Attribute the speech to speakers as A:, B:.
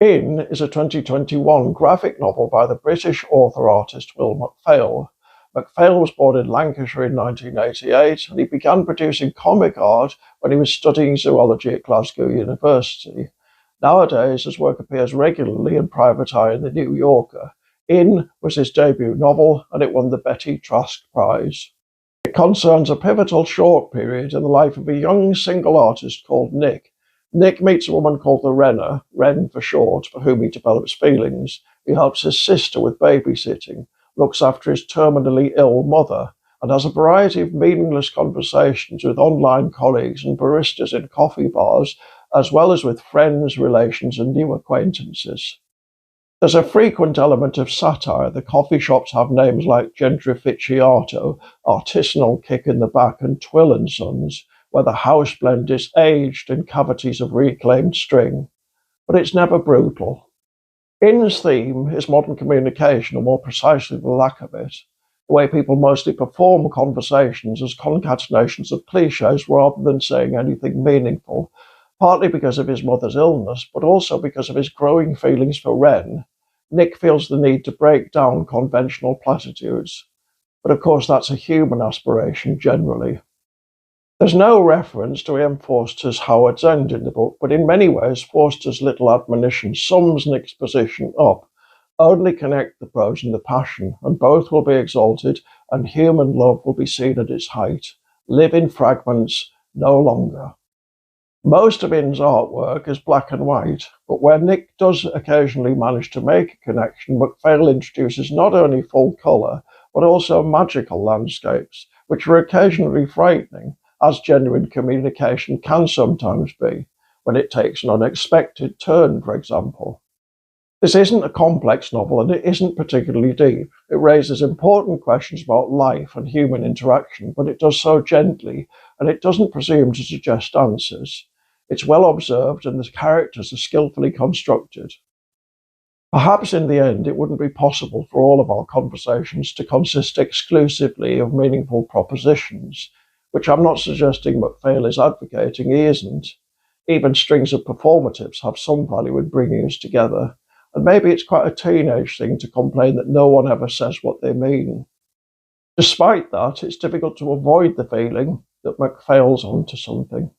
A: In is a 2021 graphic novel by the British author-artist Will Macphail. Macphail was born in Lancashire in 1988, and he began producing comic art when he was studying zoology at Glasgow University. Nowadays, his work appears regularly in private eye in The New Yorker. In was his debut novel, and it won the Betty Trask Prize. It concerns a pivotal short period in the life of a young single artist called Nick. Nick meets a woman called Lorena, Ren for short, for whom he develops feelings. He helps his sister with babysitting, looks after his terminally ill mother, and has a variety of meaningless conversations with online colleagues and baristas in coffee bars, as well as with friends, relations, and new acquaintances. There's a frequent element of satire. The coffee shops have names like Gentrificiato, Artisanal Kick in the Back, and Twill and Sons, where the house blend is aged in cavities of reclaimed string. But it's never brutal. In's theme is modern communication, or more precisely the lack of it. The way people mostly perform conversations as concatenations of cliches rather than saying anything meaningful, partly because of his mother's illness, but also because of his growing feelings for Ren. Nick feels the need to break down conventional platitudes. But of course, that's a human aspiration generally. There's no reference to Ian Forster's Howard's End in the book, but in many ways, Forster's little admonition sums Nick's position up. Only connect the prose and the passion, and both will be exalted, and human love will be seen at its height. Live in fragments, no longer. Most of In's artwork is black and white, but where Nick does occasionally manage to make a connection, Macphail introduces not only full colour, but also magical landscapes, which are occasionally frightening, as genuine communication can sometimes be, when it takes an unexpected turn, for example. This isn't a complex novel, and it isn't particularly deep. It raises important questions about life and human interaction, but it does so gently, and it doesn't presume to suggest answers. It's well observed, and the characters are skillfully constructed. Perhaps in the end, it wouldn't be possible for all of our conversations to consist exclusively of meaningful propositions, which I'm not suggesting Macphail is advocating. He isn't. Even strings of performatives have some value in bringing us together, and maybe it's quite a teenage thing to complain that no one ever says what they mean. Despite that, it's difficult to avoid the feeling that Macphail's onto something.